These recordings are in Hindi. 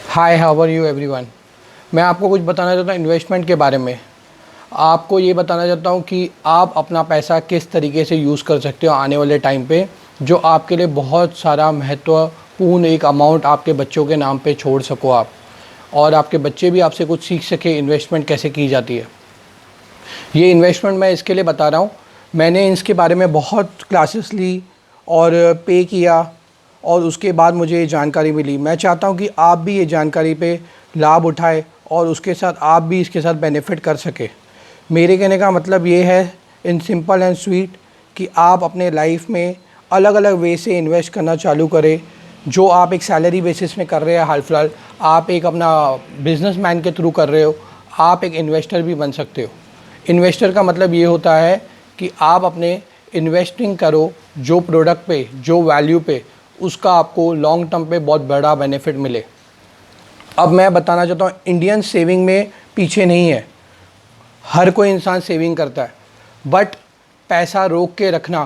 Hi, how are you everyone. मैं आपको कुछ बताना चाहता हूँ इन्वेस्टमेंट के बारे में। आपको ये बताना चाहता हूँ कि आप अपना पैसा किस तरीके से यूज़ कर सकते हो आने वाले टाइम पे, जो आपके लिए बहुत सारा महत्वपूर्ण एक अमाउंट आपके बच्चों के नाम पे छोड़ सको आप, और आपके बच्चे भी आपसे कुछ सीख सके इन्वेस्टमेंट कैसे की जाती है। ये इन्वेस्टमेंट मैं इसके लिए बता रहा हूँ, मैंने इसके बारे में बहुत क्लासेस ली और पे किया, और उसके बाद मुझे ये जानकारी मिली। मैं चाहता हूँ कि आप भी ये जानकारी पे लाभ उठाएं और उसके साथ आप भी इसके साथ बेनिफिट कर सके। मेरे कहने का मतलब ये है इन सिंपल एंड स्वीट कि आप अपने लाइफ में अलग अलग वे से इन्वेस्ट करना चालू करें। जो आप एक सैलरी बेसिस में कर रहे हैं हाल फिलहाल, आप एक अपना बिजनेसमैन के थ्रू कर रहे हो, आप एक इन्वेस्टर भी बन सकते हो। इन्वेस्टर का मतलब ये होता है कि आप अपने इन्वेस्टिंग करो जो प्रोडक्ट पे, जो वैल्यू पे, उसका आपको लॉन्ग टर्म पे बहुत बड़ा बेनिफिट मिले। अब मैं बताना चाहता हूँ, इंडियन सेविंग में पीछे नहीं है। हर कोई इंसान सेविंग करता है, बट पैसा रोक के रखना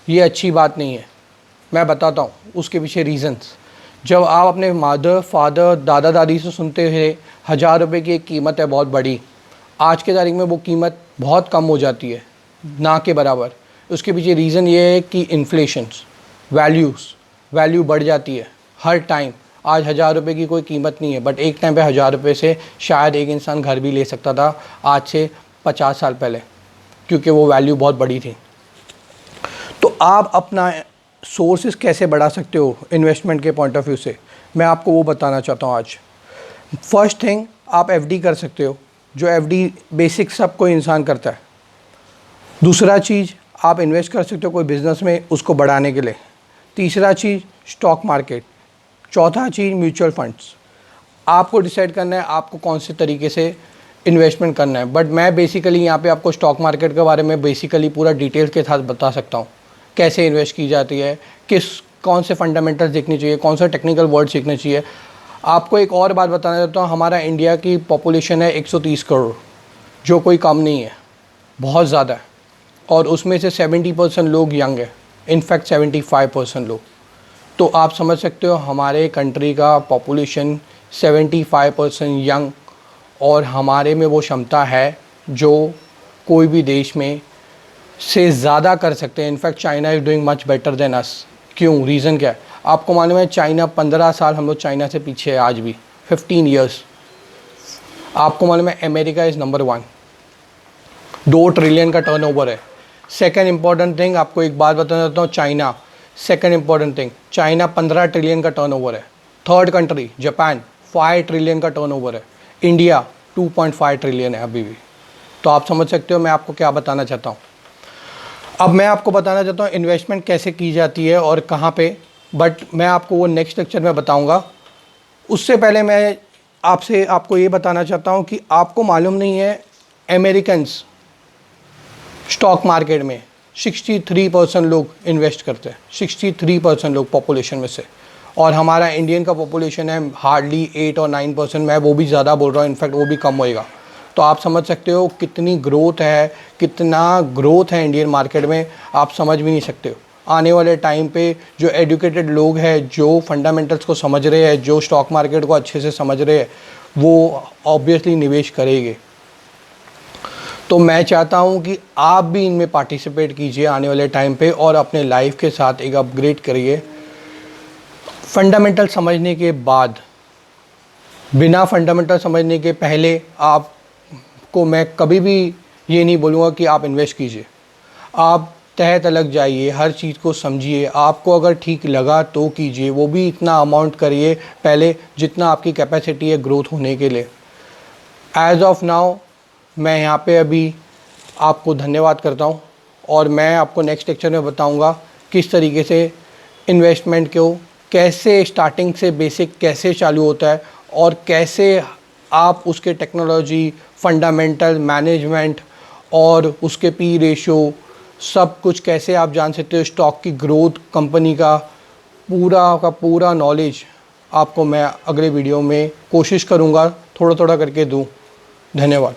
ये अच्छी बात नहीं है। मैं बताता हूँ उसके पीछे रीज़न्स। जब आप अपने मदर, फादर, दादा दादी से सुनते हैं 1000 रुपये की एक कीमत है बहुत बड़ी, आज के तारीख में वो कीमत बहुत कम हो जाती है, ना के बराबर। उसके पीछे रीज़न ये है कि इन्फ्लेशंस, वैल्यू बढ़ जाती है हर टाइम। आज 1000 रुपये की कोई कीमत नहीं है, बट एक टाइम पे 1000 रुपये से शायद एक इंसान घर भी ले सकता था आज से 50 साल पहले, क्योंकि वो वैल्यू बहुत बड़ी थी। तो आप अपना सोर्सेज कैसे बढ़ा सकते हो इन्वेस्टमेंट के पॉइंट ऑफ व्यू से, मैं आपको वो बताना चाहता हूँ आज। फर्स्ट थिंग, आप एफडी कर सकते हो, जो एफडी बेसिक सब कोई इंसान करता है। दूसरा चीज़, आप इन्वेस्ट कर सकते हो कोई बिज़नेस में उसको बढ़ाने के लिए। तीसरा चीज़, स्टॉक मार्केट। चौथा चीज़, म्यूचुअल फंड्स। आपको डिसाइड करना है आपको कौन से तरीके से इन्वेस्टमेंट करना है, बट मैं बेसिकली यहाँ पे आपको स्टॉक मार्केट के बारे में बेसिकली पूरा डिटेल्स के साथ बता सकता हूँ, कैसे इन्वेस्ट की जाती है, कौन से फंडामेंटल्स देखने चाहिए, कौन सा टेक्निकल वर्ड सीखना चाहिए। आपको एक और बात बताना चाहता हूँ, हमारा इंडिया की पॉपुलेशन है 130 करोड़, जो कोई कम नहीं है, बहुत ज़्यादा है। और उसमें से 70% लोग यंग है, इनफैक्ट 75% लोग। तो आप समझ सकते हो हमारे कंट्री का पॉपुलेशन 75% यंग, और हमारे में वो क्षमता है जो कोई भी देश में से ज़्यादा कर सकते हैं। In fact China is doing much better than us. क्यों? रीज़न क्या है आपको मालूम है? चाइना 15 साल हम लोग चाइना से पीछे है आज भी, 15 ईयर्स। आपको मालूम है अमेरिका इज़ नंबर 1, 2 ट्रिलियन का टर्नओवर है। सेकेंड इंपॉर्टेंट थिंग, आपको एक बात बताना चाहता हूँ, China second important thing, China 15 trillion का टर्नओवर है। थर्ड कंट्री जापान 5 ट्रिलियन का टर्नओवर है। इंडिया 2.5 ट्रिलियन है अभी भी। तो आप समझ सकते हो मैं आपको क्या बताना चाहता हूँ। अब मैं आपको बताना चाहता हूँ इन्वेस्टमेंट कैसे की जाती है और कहाँ पे, बट मैं आपको वो नेक्स्ट लेक्चर में बताऊँगा। उससे पहले मैं आपको ये बताना चाहता हूँ कि आपको मालूम नहीं है अमेरिकन्स स्टॉक मार्केट में 63% लोग इन्वेस्ट करते हैं, 63% लोग पॉपुलेशन में से। और हमारा इंडियन का पॉपुलेशन है हार्डली 8 और 9%, मैं वो भी ज़्यादा बोल रहा हूँ, इनफैक्ट वो भी कम होएगा। तो आप समझ सकते हो कितनी ग्रोथ है, कितना ग्रोथ है इंडियन मार्केट में, आप समझ भी नहीं सकते हो। आने वाले टाइम पे जो एजुकेटेड लोग हैं, जो फंडामेंटल्स को समझ रहे हैं, जो स्टॉक मार्केट को अच्छे से समझ रहे हैं, वो ऑब्वियसली निवेश करेंगे। तो मैं चाहता हूँ कि आप भी इनमें पार्टिसिपेट कीजिए आने वाले टाइम पे, और अपने लाइफ के साथ एक अपग्रेड करिए। फंडामेंटल समझने के बाद, बिना फंडामेंटल समझने के पहले आपको मैं कभी भी ये नहीं बोलूँगा कि आप इन्वेस्ट कीजिए। आप तह तलक जाइए, हर चीज़ को समझिए, आपको अगर ठीक लगा तो कीजिए, वो भी इतना अमाउंट करिए पहले जितना आपकी कैपेसिटी है ग्रोथ होने के लिए। एज ऑफ नाउ मैं यहाँ पे अभी आपको धन्यवाद करता हूँ, और मैं आपको नेक्स्ट लेक्चर में बताऊँगा किस तरीके से इन्वेस्टमेंट को, कैसे स्टार्टिंग से बेसिक कैसे चालू होता है, और कैसे आप उसके टेक्नोलॉजी, फंडामेंटल, मैनेजमेंट और उसके पी रेशो सब कुछ कैसे आप जान सकते हो। स्टॉक की ग्रोथ, कंपनी का पूरा नॉलेज आपको मैं अगले वीडियो में कोशिश करूँगा थोड़ा थोड़ा करके दूँ। धन्यवाद।